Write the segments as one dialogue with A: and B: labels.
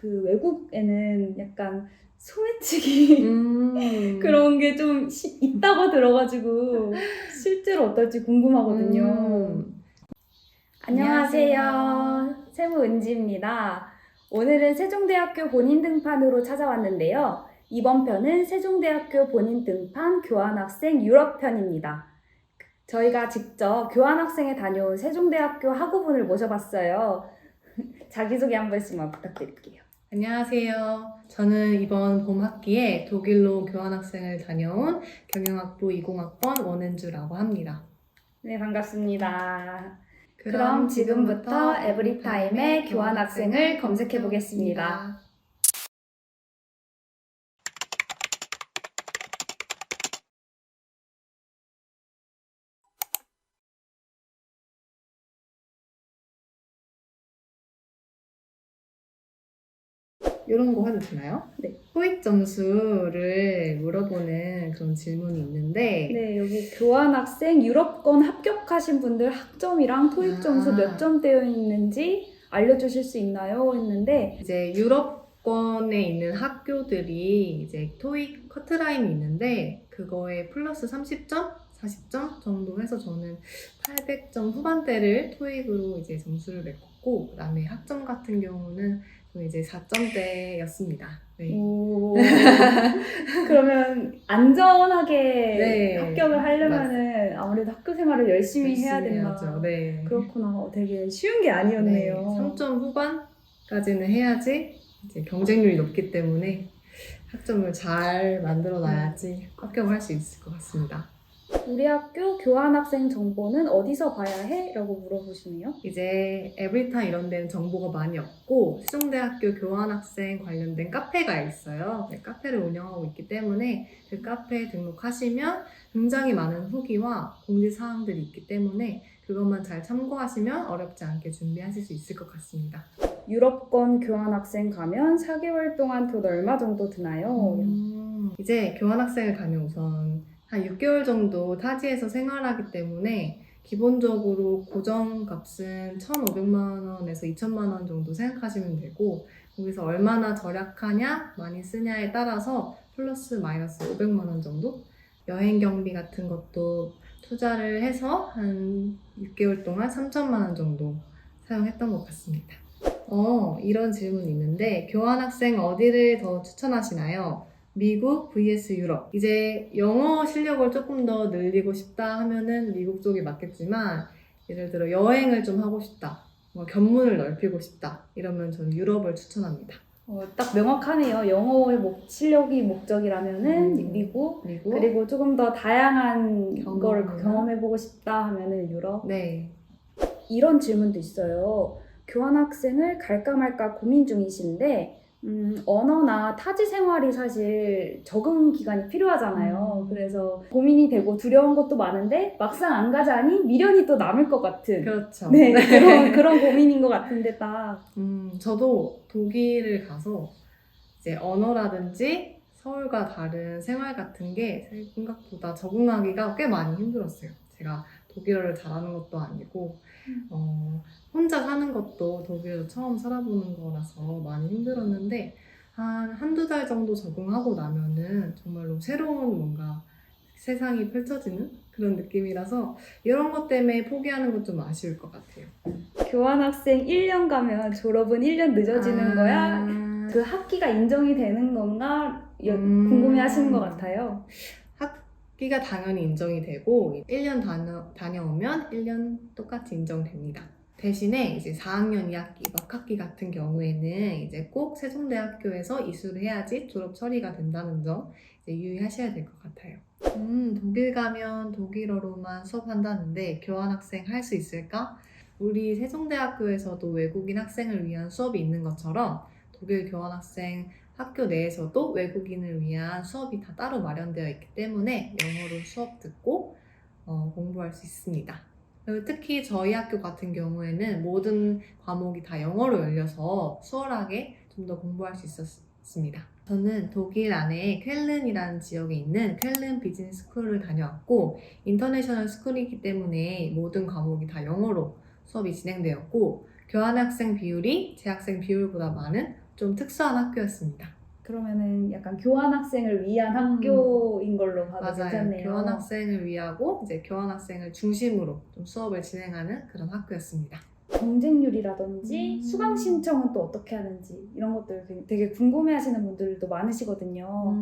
A: 그 외국에는 약간 소매치기 그런 게 좀 있다고 들어가지고 실제로 어떨지 궁금하거든요. 안녕하세요. 세무 은지입니다. 오늘은 세종대학교 본인 등판으로 찾아왔는데요. 이번 편은 세종대학교 본인 등판 교환학생 유럽 편입니다. 저희가 직접 교환학생에 다녀온 세종대학교 학우분을 모셔봤어요. 자기소개 한 번씩만 부탁드릴게요.
B: 안녕하세요. 저는 이번 봄 학기에 독일로 교환학생을 다녀온 경영학부 20학번 원은주라고 합니다.
A: 네, 반갑습니다. 그럼 지금부터 에브리타임의 교환학생을 검색해 보겠습니다.
B: 이런 거 해도 되나요?
A: 네.
B: 토익 점수를 물어보는 그런 질문이 있는데
A: 네, 여기 교환학생 유럽권 합격하신 분들 학점이랑 토익 점수 몇 점 되어 있는지 알려주실 수 있나요? 했는데
B: 이제 유럽권에 있는 학교들이 이제 토익 커트라인이 있는데 그거에 플러스 30점, 40점 정도 해서 저는 800점 후반대를 토익으로 이제 점수를 메꿨고 그다음에 학점 같은 경우는 저는 이제 4점대였습니다. 네.
A: 오, 그러면 안전하게
B: 네,
A: 합격을 하려면은 아무래도 학교 생활을 열심히 해야 된다.
B: 해야죠. 네.
A: 그렇구나. 되게 쉬운 게 아니었네요.
B: 네, 3점 후반까지는 해야지 이제 경쟁률이 높기 때문에 학점을 잘 만들어 놔야지 합격을 할 수 있을 것 같습니다.
A: 우리 학교 교환학생 정보는 어디서 봐야 해? 라고 물어보시네요.
B: 이제 에브리타임 이런 데는 정보가 많이 없고 세종대학교 교환학생 관련된 카페가 있어요. 네, 카페를 운영하고 있기 때문에 그 카페에 등록하시면 굉장히 많은 후기와 공지사항들이 있기 때문에 그것만 잘 참고하시면 어렵지 않게 준비하실 수 있을 것 같습니다.
A: 유럽권 교환학생 가면 4개월 동안 돈 얼마 정도 드나요?
B: 이제 교환학생을 가면 우선 한 6개월 정도 타지에서 생활하기 때문에 기본적으로 고정값은 1,500만 원에서 2,000만 원 정도 생각하시면 되고 거기서 얼마나 절약하냐, 많이 쓰냐에 따라서 플러스 마이너스 500만 원 정도? 여행 경비 같은 것도 투자를 해서 한 6개월 동안 3,000만 원 정도 사용했던 것 같습니다. 이런 질문이 있는데 교환학생 어디를 더 추천하시나요? 미국 vs 유럽. 이제 영어 실력을 조금 더 늘리고 싶다 하면은 미국 쪽이 맞겠지만 예를 들어 여행을 좀 하고 싶다, 견문을 넓히고 싶다 이러면 저는 유럽을 추천합니다.
A: 딱 명확하네요. 영어의 실력이 목적이라면은 미국, 그리고 조금 더 다양한 걸 경험해보고 싶다 하면은 유럽.
B: 네.
A: 이런 질문도 있어요. 교환학생을 갈까 말까 고민 중이신데 언어나 타지 생활이 사실 적응 기간이 필요하잖아요. 그래서 고민이 되고 두려운 것도 많은데 막상 안 가자니 미련이 또 남을 것 같은.
B: 그렇죠.
A: 네, 그런 고민인 것 같은데 딱.
B: 저도 독일을 가서 이제 언어라든지 서울과 다른 생활 같은 게 생각보다 적응하기가 꽤 많이 힘들었어요. 제가 독일어를 잘하는 것도 아니고 혼자 사는 것도 독일에서 처음 살아보는 거라서 많이 힘들었는데 한두 달 정도 적응하고 나면은 정말로 새로운 뭔가 세상이 펼쳐지는 그런 느낌이라서 이런 것 때문에 포기하는 것 좀 아쉬울 것 같아요.
A: 교환학생 1년 가면 졸업은 1년 늦어지는 거야? 그 학기가 인정이 되는 건가? 궁금해 하시는 것 같아요.
B: 학기가 당연히 인정이 되고 1년 다녀오면 1년 똑같이 인정됩니다. 대신에 이제 4학년 2학기, 막학기 같은 경우에는 이제 꼭 세종대학교에서 이수를 해야지 졸업 처리가 된다는 점 이제 유의하셔야 될 것 같아요. 독일 가면 독일어로만 수업한다는데 교환학생 할 수 있을까? 우리 세종대학교에서도 외국인 학생을 위한 수업이 있는 것처럼 독일 교환학생 학교 내에서도 외국인을 위한 수업이 다 따로 마련되어 있기 때문에 영어로 수업 듣고 공부할 수 있습니다. 그리고 특히 저희 학교 같은 경우에는 모든 과목이 다 영어로 열려서 수월하게 좀 더 공부할 수 있었습니다. 저는 독일 안에 쾰른이라는 지역에 있는 쾰른 비즈니스 스쿨을 다녀왔고 인터내셔널 스쿨이기 때문에 모든 과목이 다 영어로 수업이 진행되었고 교환학생 비율이 재학생 비율보다 많은 좀 특수한 학교였습니다.
A: 그러면은 약간 교환학생을 위한 학교인 걸로 봐도
B: 맞아요.
A: 괜찮네요.
B: 교환학생을 위하고 이제 교환학생을 중심으로 좀 수업을 진행하는 그런 학교였습니다.
A: 경쟁률이라든지 수강 신청은 또 어떻게 하는지 이런 것들 되게 궁금해하시는 분들도 많으시거든요.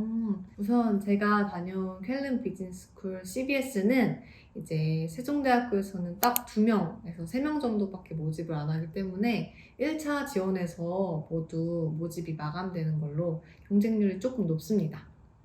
B: 우선 제가 다녀온 쾰른 비즈니스스쿨 CBS는 이제 세종대학교에서는 딱 2명에서 3명 정도밖에 모집을 안 하기 때문에 1차 지원에서 모두 모집이 마감되는 걸로 경쟁률이 조금 높습니다.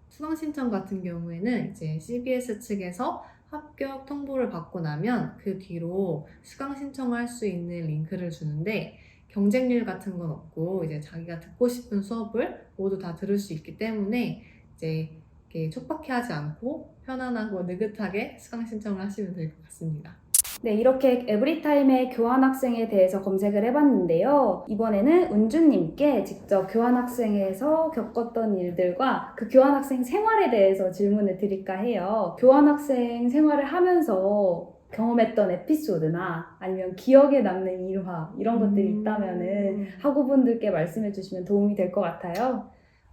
B: 수강 신청 같은 경우에는 이제 CBS 측에서 합격 통보를 받고 나면 그 뒤로 수강 신청을 할 수 있는 링크를 주는데 경쟁률 같은 건 없고 이제 자기가 듣고 싶은 수업을 모두 다 들을 수 있기 때문에 이제 이렇게 촉박해하지 않고 편안하고 느긋하게 수강 신청을 하시면 될 것 같습니다.
A: 네, 이렇게 에브리타임의 교환학생에 대해서 검색을 해봤는데요. 이번에는 은주님께 직접 교환학생에서 겪었던 일들과 그 교환학생 생활에 대해서 질문을 드릴까 해요. 교환학생 생활을 하면서 경험했던 에피소드나 아니면 기억에 남는 일화 이런 것들이 있다면은 학우분들께 말씀해 주시면 도움이 될 것 같아요.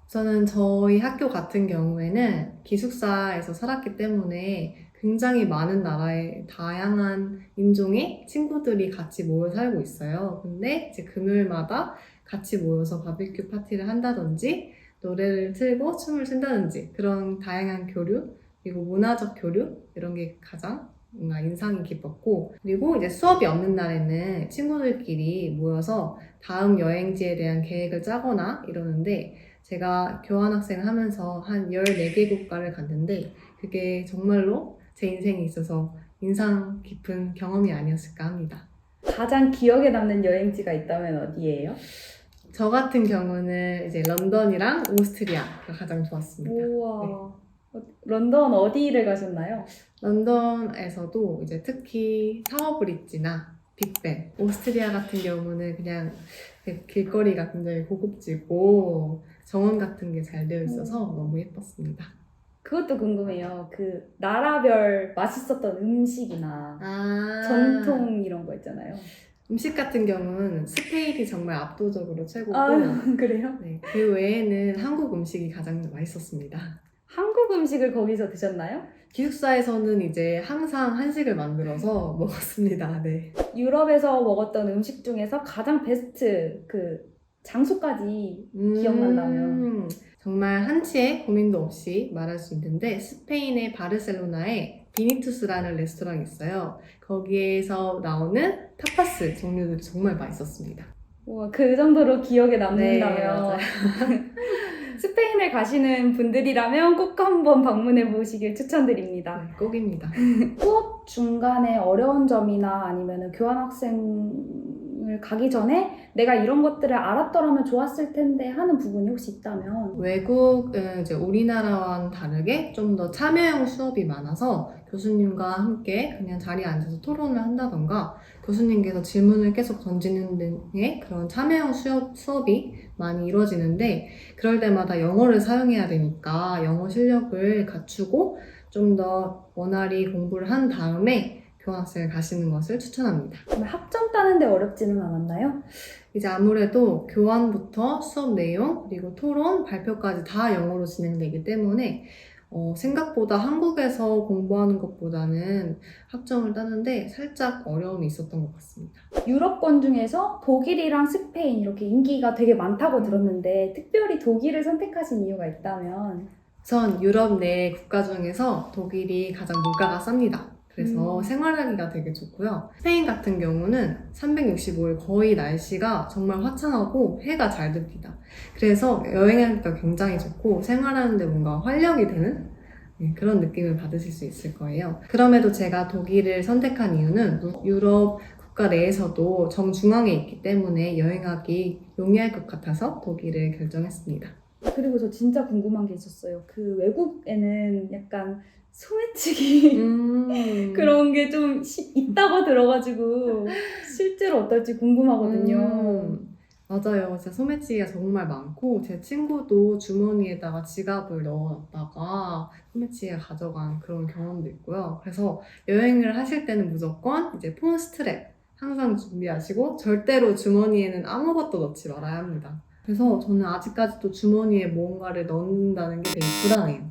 B: 저는 저희 학교 같은 경우에는 기숙사에서 살았기 때문에 굉장히 많은 나라의 다양한 인종의 친구들이 같이 모여 살고 있어요. 근데 이제 금요일마다 같이 모여서 바비큐 파티를 한다든지 노래를 틀고 춤을 춘다든지 그런 다양한 교류 그리고 문화적 교류 이런 게 가장 뭔가 인상이 깊었고 그리고 이제 수업이 없는 날에는 친구들끼리 모여서 다음 여행지에 대한 계획을 짜거나 이러는데 제가 교환학생을 하면서 한 14개 국가를 갔는데 그게 정말로 제 인생에 있어서 인상 깊은 경험이 아니었을까 합니다.
A: 가장 기억에 남는 여행지가 있다면 어디예요?
B: 저 같은 경우는 이제 런던이랑 오스트리아가 가장 좋았습니다.
A: 우와. 런던 어디를 가셨나요?
B: 런던에서도 이제 특히 타워 브릿지나 빅벤, 오스트리아 같은 경우는 그냥 길거리가 굉장히 고급지고 정원 같은 게 잘 되어 있어서 너무 예뻤습니다.
A: 그것도 궁금해요. 그 나라별 맛있었던 음식이나
B: 아,
A: 전통 이런 거 있잖아요.
B: 음식 같은 경우는 스페인이 정말 압도적으로 최고고
A: 그래요?
B: 네, 그 외에는 한국 음식이 가장 맛있었습니다.
A: 한국 음식을 거기서 드셨나요?
B: 기숙사에서는 이제 항상 한식을 만들어서 먹었습니다. 네.
A: 유럽에서 먹었던 음식 중에서 가장 베스트 그 장소까지 기억난다면
B: 정말 한치의 고민도 없이 말할 수 있는데 스페인의 바르셀로나에 비니투스라는 레스토랑이 있어요. 거기에서 나오는 타파스 종류들이 정말 맛있었습니다.
A: 우와, 그 정도로 기억에 남는다면
B: 네, 맞아요.
A: 스페인에 가시는 분들이라면 꼭 한번 방문해 보시길 추천드립니다.
B: 네, 꼭입니다.
A: 수업 중간에 어려운 점이나 아니면 교환학생을 가기 전에 내가 이런 것들을 알았더라면 좋았을 텐데 하는 부분이 혹시 있다면
B: 외국은 이제 우리나라와는 다르게 좀 더 참여형 수업이 많아서 교수님과 함께 그냥 자리에 앉아서 토론을 한다던가 교수님께서 질문을 계속 던지는 등의 그런 참여형 수업이 많이 이루어지는데 그럴 때마다 영어를 사용해야 되니까 영어 실력을 갖추고 좀 더 원활히 공부를 한 다음에 교환학생을 가시는 것을 추천합니다.
A: 학점 따는데 어렵지는 않았나요?
B: 이제 아무래도 교환부터 수업 내용, 그리고 토론, 발표까지 다 영어로 진행되기 때문에 생각보다 한국에서 공부하는 것보다는 학점을 따는데 살짝 어려움이 있었던 것 같습니다.
A: 유럽권 중에서 독일이랑 스페인 이렇게 인기가 되게 많다고 들었는데 특별히 독일을 선택하신 이유가 있다면
B: 우선 유럽 내 국가 중에서 독일이 가장 물가가 쌉니다. 그래서 생활하기가 되게 좋고요. 스페인 같은 경우는 365일 거의 날씨가 정말 화창하고 해가 잘 듭니다. 그래서 여행하기가 굉장히 좋고 생활하는데 뭔가 활력이 되는 그런 느낌을 받으실 수 있을 거예요. 그럼에도 제가 독일을 선택한 이유는 유럽 국가 내에서도 정중앙에 있기 때문에 여행하기 용이할 것 같아서 독일을 결정했습니다.
A: 그리고 저 진짜 궁금한 게 있었어요. 그 외국에는 약간 소매치기 그런 게 좀 있다고 들어가지고 실제로 어떨지 궁금하거든요.
B: 맞아요. 진짜 소매치기가 정말 많고 제 친구도 주머니에다가 지갑을 넣어놨다가 소매치기가 가져간 그런 경험도 있고요. 그래서 여행을 하실 때는 무조건 이제 폰 스트랩 항상 준비하시고 절대로 주머니에는 아무것도 넣지 말아야 합니다. 그래서 저는 아직까지도 주머니에 뭔가를 넣는다는 게 되게 불안해요.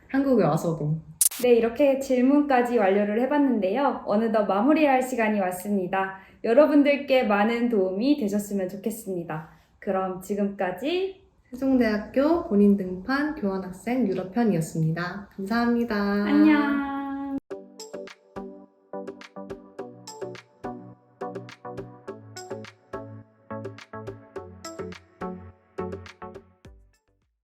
B: 한국에 와서도.
A: 네, 이렇게 질문까지 완료를 해봤는데요. 어느덧 마무리할 시간이 왔습니다. 여러분들께 많은 도움이 되셨으면 좋겠습니다. 그럼 지금까지
B: 세종대학교 본인 등판 교환학생 유럽편이었습니다. 감사합니다.
A: 안녕!